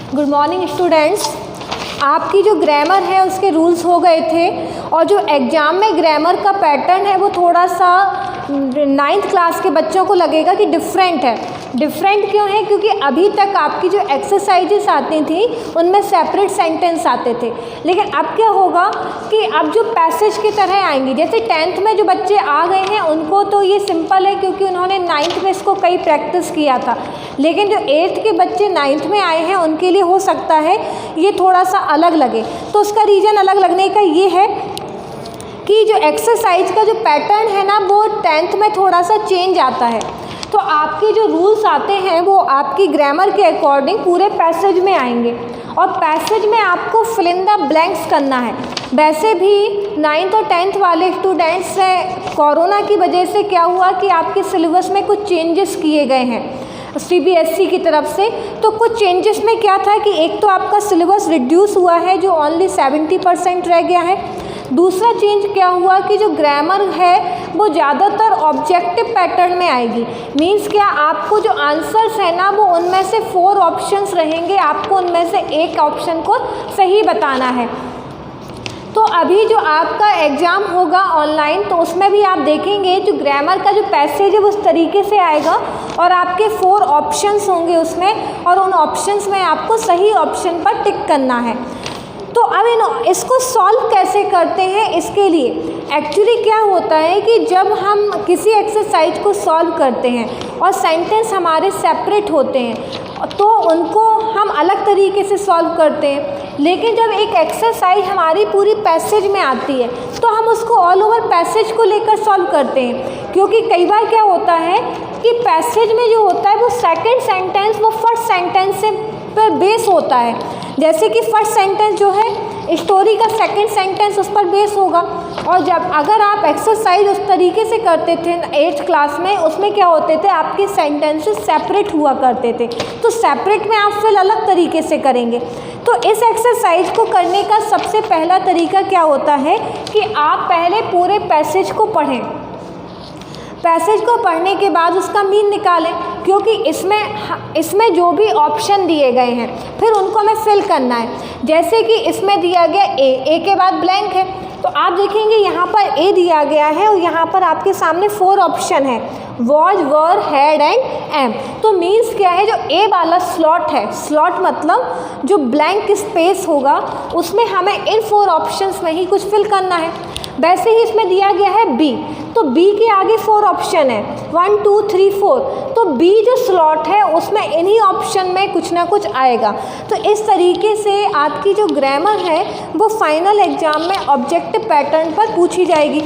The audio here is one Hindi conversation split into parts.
Good morning students. आपकी जो ग्रामर है उसके रूल्स हो गए थे और जो एग्ज़ाम में ग्रामर का पैटर्न है वो थोड़ा सा 9th क्लास के बच्चों को लगेगा कि डिफरेंट है। डिफरेंट क्यों है? क्योंकि अभी तक आपकी जो एक्सरसाइजेस आती थी उनमें सेपरेट सेंटेंस आते थे, लेकिन अब क्या होगा कि अब जो पैसेज की तरह आएंगी। जैसे 10th में जो बच्चे आ गए हैं उनको तो ये सिंपल है क्योंकि उन्होंने 9th में इसको कई प्रैक्टिस किया था, लेकिन जो 8th के बच्चे 9th में आए हैं उनके लिए हो सकता है ये थोड़ा सा अलग लगे। तो उसका रीज़न अलग लगने का ये है कि जो एक्सरसाइज का जो पैटर्न है ना वो 10th में थोड़ा सा चेंज आता है। तो आपके जो रूल्स आते हैं वो आपकी ग्रामर के अकॉर्डिंग पूरे पैसेज में आएंगे और पैसेज में आपको फिल इन द ब्लैंक्स करना है। वैसे भी 9th और 10th वाले स्टूडेंट्स से कोरोना की वजह से क्या हुआ कि आपके सिलेबस में कुछ चेंजेस किए गए हैं CBSE की तरफ से। तो कुछ चेंजेस में क्या था कि एक तो आपका सिलेबस रिड्यूस हुआ है जो ओनली 70% रह गया है। दूसरा चेंज क्या हुआ कि जो ग्रामर है वो ज़्यादातर ऑब्जेक्टिव पैटर्न में आएगी। मींस क्या, आपको जो आंसर्स है ना वो उनमें से 4 ऑप्शंस रहेंगे, आपको उनमें से एक ऑप्शन को सही बताना है। तो अभी जो आपका एग्ज़ाम होगा ऑनलाइन तो उसमें भी आप देखेंगे जो ग्रामर का जो पैसेज है वो उस तरीके से आएगा और आपके 4 ऑप्शंस होंगे उसमें और उन ऑप्शंस में आपको सही ऑप्शन पर टिक करना है। तो अब इसको सॉल्व कैसे करते हैं, इसके लिए एक्चुअली क्या होता है कि जब हम किसी एक्सरसाइज को सॉल्व करते हैं और सेंटेंस हमारे सेपरेट होते हैं तो उनको हम अलग तरीके से सॉल्व करते हैं, लेकिन जब एक एक्सरसाइज हमारी पूरी पैसेज में आती है तो हम उसको ऑल ओवर पैसेज को लेकर सॉल्व करते हैं। क्योंकि कई बार क्या होता है कि पैसेज में जो होता है वो सेकंड सेंटेंस वो फर्स्ट सेंटेंस से पर बेस होता है। जैसे कि फर्स्ट सेंटेंस जो है स्टोरी का सेकंड सेंटेंस उस पर बेस होगा। और जब अगर आप एक्सरसाइज उस तरीके से करते थे 8th क्लास में, उसमें क्या होते थे आपके सेंटेंसेस सेपरेट हुआ करते थे, तो सेपरेट में आप फिर अलग तरीके से करेंगे। तो इस एक्सरसाइज को करने का सबसे पहला तरीका क्या होता है कि आप पहले पूरे पैसेज को पढ़ें। पैसेज को पढ़ने के बाद उसका मीन निकालें, क्योंकि इसमें जो भी ऑप्शन दिए गए हैं फिर उनको हमें फिल करना है। जैसे कि इसमें दिया गया ए के बाद ब्लैंक है, तो आप देखेंगे यहाँ पर ए दिया गया है और यहाँ पर आपके सामने 4 ऑप्शन है, was, were, had and am. तो मीन्स क्या है, जो ए वाला स्लॉट है, स्लॉट मतलब जो ब्लैंक स्पेस होगा उसमें हमें इन 4 ऑप्शंस में ही कुछ फिल करना है। वैसे ही इसमें दिया गया है बी, तो बी के आगे 4 ऑप्शन है 1 2 3 4, तो बी जो स्लॉट है उसमें इन्हीं ऑप्शन में कुछ ना कुछ आएगा। तो इस तरीके से आपकी जो ग्रामर है वो फाइनल एग्जाम में ऑब्जेक्टिव पैटर्न पर पूछी जाएगी।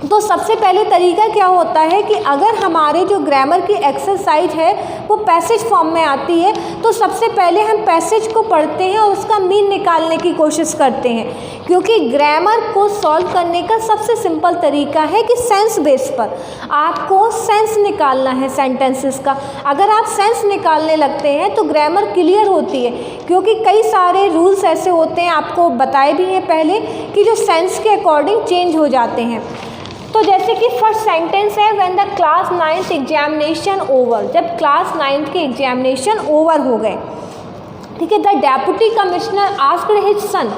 तो सबसे पहले तरीका क्या होता है कि अगर हमारे जो ग्रामर की एक्सरसाइज है वो पैसेज फॉर्म में आती है तो सबसे पहले हम पैसेज को पढ़ते हैं और उसका मीन निकालने की कोशिश करते हैं। क्योंकि ग्रामर को सॉल्व करने का सबसे सिंपल तरीका है कि सेंस बेस पर आपको सेंस निकालना है सेंटेंसेस का। अगर आप सेंस निकालने लगते हैं तो ग्रामर क्लियर होती है, क्योंकि कई सारे रूल्स ऐसे होते हैं, आपको बताए भी हैं पहले, कि जो सेंस के अकॉर्डिंग चेंज हो जाते हैं। तो जैसे कि फर्स्ट सेंटेंस है when the class 9th examination over, जब क्लास 9th के एग्जामिनेशन ओवर हो गए, ठीक है। The deputy commissioner asked his son,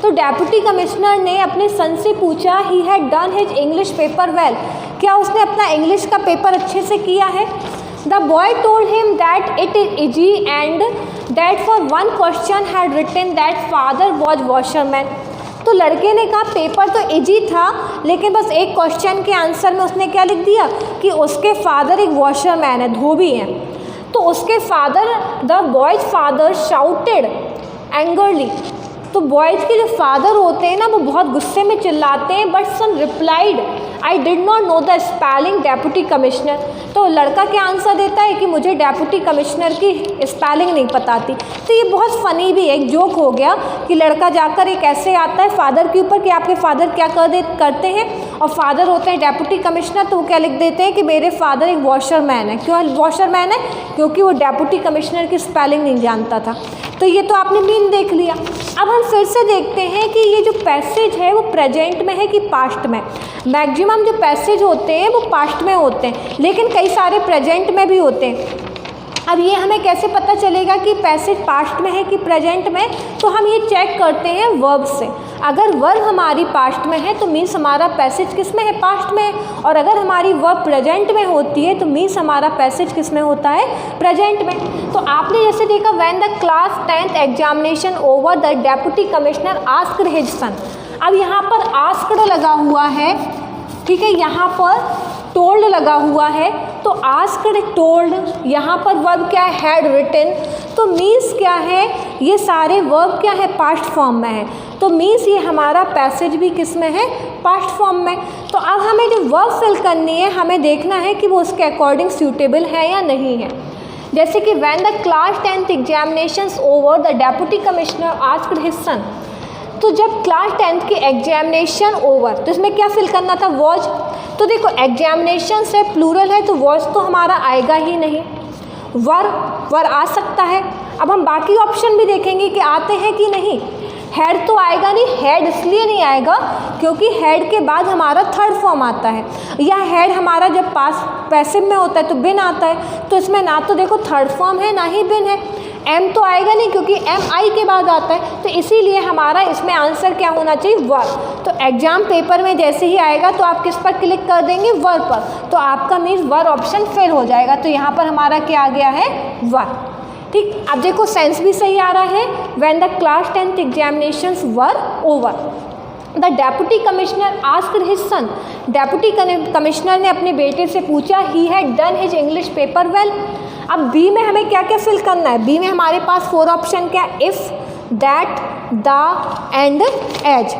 तो डेप्यूटी कमिश्नर ने अपने सन से पूछा he had done his English paper well, क्या उसने अपना इंग्लिश का पेपर अच्छे से किया है। The boy told him that it is easy and that for one question had written that father was washerman, तो लड़के ने कहा पेपर तो इजी था लेकिन बस एक क्वेश्चन के आंसर में उसने क्या लिख दिया कि उसके फादर एक वॉशरमैन है, धोबी है। तो उसके father, the boys father shouted angrily, तो बॉयज़ के जो फादर होते हैं ना वो बहुत गुस्से में चिल्लाते हैं। But son replied I did not know the spelling deputy commissioner, तो लड़का क्या आंसर देता है कि मुझे डेप्यूटी कमिश्नर की स्पेलिंग नहीं पता थी। तो ये बहुत फ़नी भी एक जोक हो गया कि लड़का जाकर एक ऐसे आता है फादर के ऊपर कि आपके फादर क्या करते हैं, और फादर होते हैं डेप्यूटी कमिश्नर, तो वो क्या लिख देते हैं कि मेरे फादर एक वॉशरमैन है। क्यों वॉशरमैन है? क्योंकि वो डेप्यूटी कमिश्नर की स्पेलिंग नहीं जानता था। तो ये तो आपने मीन देख लिया। अब हम फिर से देखते हैं कि ये जो पैसेज है वो प्रेजेंट में है कि पास्ट में। मैक्सिमम जो पैसेज होते हैं वो पास्ट में होते हैं, लेकिन कई सारे प्रेजेंट में भी होते हैं। अब ये हमें कैसे पता चलेगा कि पैसेज पास्ट में है कि प्रेजेंट में, तो हम ये चेक करते हैं वर्ब से। अगर वर्ब हमारी पास्ट में है तो मीन्स हमारा पैसेज किस में है, पास्ट में है। और अगर हमारी वर्ब प्रेजेंट में होती है तो मीन्स हमारा पैसेज किस में होता है, प्रेजेंट में। तो आपने जैसे देखा when the class 10th examination over the deputy commissioner asked his son. अब यहाँ पर आस्क्ड लगा हुआ है, ठीक है, यहाँ पर टोल्ड लगा हुआ है, तो आस्क्ड, टोल्ड, यहाँ पर वर्ब क्या है, हैड रिटन, तो मीन्स क्या है, ये सारे वर्ब क्या है, पास्ट फॉर्म में है। तो मीन्स ये हमारा पैसेज भी किस में है, पास्ट फॉर्म में। तो अब हमें जो वर्ब फिल करनी है, हमें देखना है कि वो उसके अकॉर्डिंग सूटेबल है या नहीं है। जैसे कि when the class 10th examinations over the deputy commissioner asked his son. तो जब क्लास 10th की एग्जामिनेशन ओवर, तो इसमें क्या फिल करना था, वॉज। तो देखो एग्जामिनेशन से प्लूरल है तो वॉज तो हमारा आएगा ही नहीं, वर आ सकता है। अब हम बाकी ऑप्शन भी देखेंगे कि आते हैं कि नहीं। हेड तो आएगा नहीं, हेड इसलिए नहीं आएगा क्योंकि हेड के बाद हमारा थर्ड फॉर्म आता है, या हेड हमारा जब पास पैसिव में होता है तो बिन आता है, तो इसमें ना तो देखो थर्ड फॉर्म है ना ही बिन है। एम तो आएगा नहीं क्योंकि एम आई के बाद आता है, तो इसीलिए हमारा इसमें आंसर क्या होना चाहिए, वर्ब। तो एग्जाम पेपर में जैसे ही आएगा तो आप किस पर क्लिक कर देंगे, वर्ब पर, तो आपका मीन्स वर्ब ऑप्शन फेल हो जाएगा। तो यहाँ पर हमारा क्या आ गया है, वर्ब। ठीक, अब देखो सेंस भी सही आ रहा है, when the class 10th examinations were over the deputy commissioner asked his son. Deputy commissioner ने अपने बेटे से पूछा, he had done his English paper well. अब बी में हमें क्या क्या फिल करना है, बी में हमारे पास 4 ऑप्शन क्या, if, that, the and as.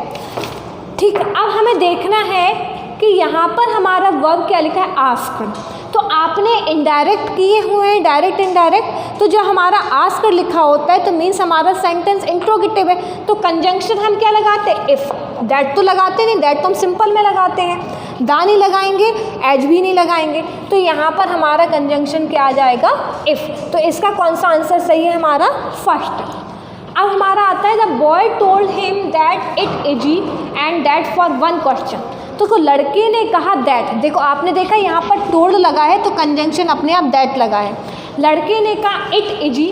ठीक, अब हमें देखना है कि यहाँ पर हमारा वर्ब क्या लिखा है, आस्क्ड। तो आपने इनडायरेक्ट किए हुए हैं, डायरेक्ट इनडायरेक्ट, तो जो हमारा आस्क्ड लिखा होता है तो मीन्स हमारा सेंटेंस इंट्रोगेटिव है, तो कंजंक्शन हम क्या लगाते हैं, इफ़। दैट तो लगाते नहीं, दैट तो हम सिंपल में लगाते हैं, दा नहीं लगाएंगे, एज भी नहीं लगाएंगे, तो यहाँ पर हमारा कंजंक्शन क्या आ जाएगा, इफ़। तो इसका कौन सा आंसर सही है, हमारा फर्स्ट। अब हमारा आता है the boy told him that it easy and that for one question. तो लड़के ने कहा दैट, देखो आपने देखा यहाँ पर टोल्ड लगा है तो कंजंक्शन अपने आप दैट लगा है। लड़के ने कहा इट इजी,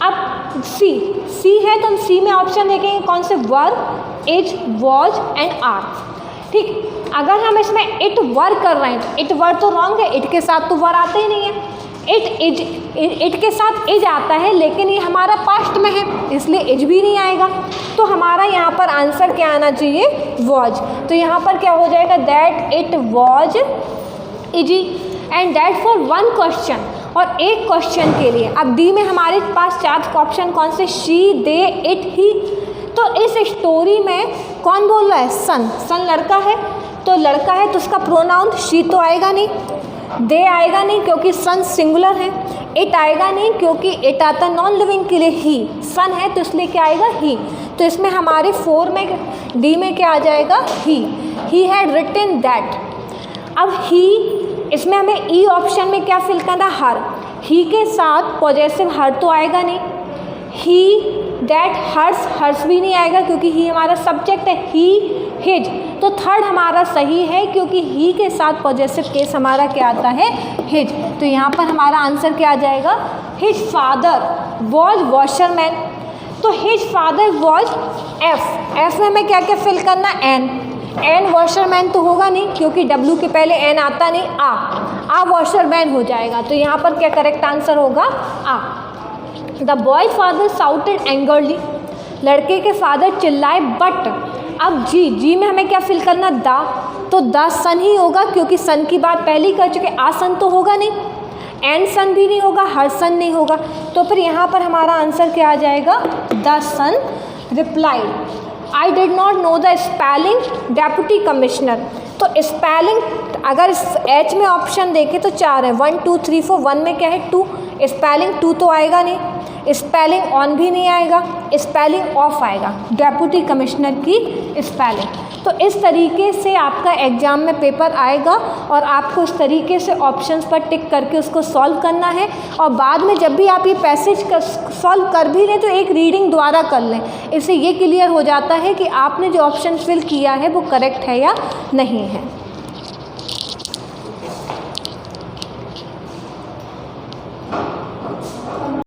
अब सी है तो हम सी में ऑप्शन देखेंगे कौन से, verb, is, was and are. ठीक, अगर हम इसमें इट वर कर रहे हैं तो इट वर तो रॉन्ग है, इट के साथ तो वर आता ही नहीं है। इट के साथ इज आता है लेकिन ये हमारा पास्ट में है इसलिए इज भी नहीं आएगा, तो हमारा यहाँ पर आंसर क्या आना चाहिए, वॉज। तो यहाँ पर क्या हो जाएगा, that it was easy and that for one question, और एक क्वेश्चन के लिए। अब डी में हमारे पास 4 ऑप्शन कौन से, शी, दे, इट, ही। तो इस स्टोरी में कौन बोल रहा है, सन लड़का है, तो लड़का है तो उसका प्रोनाउन शी तो आएगा नहीं, दे आएगा नहीं क्योंकि सन सिंगुलर है, इट आएगा नहीं क्योंकि इट आता नॉन लिविंग के लिए, ही सन है तो इसलिए क्या आएगा, ही। तो इसमें हमारे 4 में डी में क्या आ जाएगा, ही हैड रिटन दैट। अब ही, इसमें हमें ई ऑप्शन में क्या फिल करना, हर। ही के साथ पॉजेसिव हर तो आएगा नहीं, ही, दैट, हर्स भी नहीं आएगा क्योंकि ही हमारा सब्जेक्ट है, ही, हिज। तो थर्ड हमारा सही है क्योंकि ही के साथ पॉजेसिव केस हमारा क्या आता है, हिज। तो यहाँ पर हमारा आंसर क्या आ जाएगा, हिज फादर वॉज वॉशरमैन। तो हिज फादर वॉज एफ में हमें क्या क्या फिल करना, एन वॉशरमैन तो होगा नहीं क्योंकि डब्ल्यू के पहले एन आता नहीं, आ वॉशरमैन हो जाएगा। तो यहाँ पर क्या करेक्ट आंसर होगा, आ। The boy father shouted angrily, लड़के के फादर चिल्लाए बट। अब जी में हमें क्या फिल करना, दा, तो द सन ही होगा क्योंकि सन की बात पहले ही कर चुके, आ सन तो होगा नहीं, एंड सन भी नहीं होगा, हर सन नहीं होगा। तो फिर यहाँ पर हमारा आंसर क्या आ जाएगा, the son replied, I did not know the spelling deputy commissioner. तो स्पेलिंग अगर एच में ऑप्शन देखें तो 4 है, 1 2 3 4, 1 में क्या है 2, स्पेलिंग 2 तो आएगा नहीं, स्पेलिंग ऑन भी नहीं आएगा, स्पेलिंग ऑफ आएगा, डेप्यूटी कमिश्नर की स्पेलिंग। तो इस तरीके से आपका एग्ज़ाम में पेपर आएगा और आपको इस तरीके से ऑप्शंस पर टिक करके उसको सॉल्व करना है। और बाद में जब भी आप ये पैसेज सॉल्व कर भी लें तो एक रीडिंग दोबारा कर लें, इससे ये क्लियर हो जाता है कि आपने जो ऑप्शन फिल किया है वो करेक्ट है या नहीं है।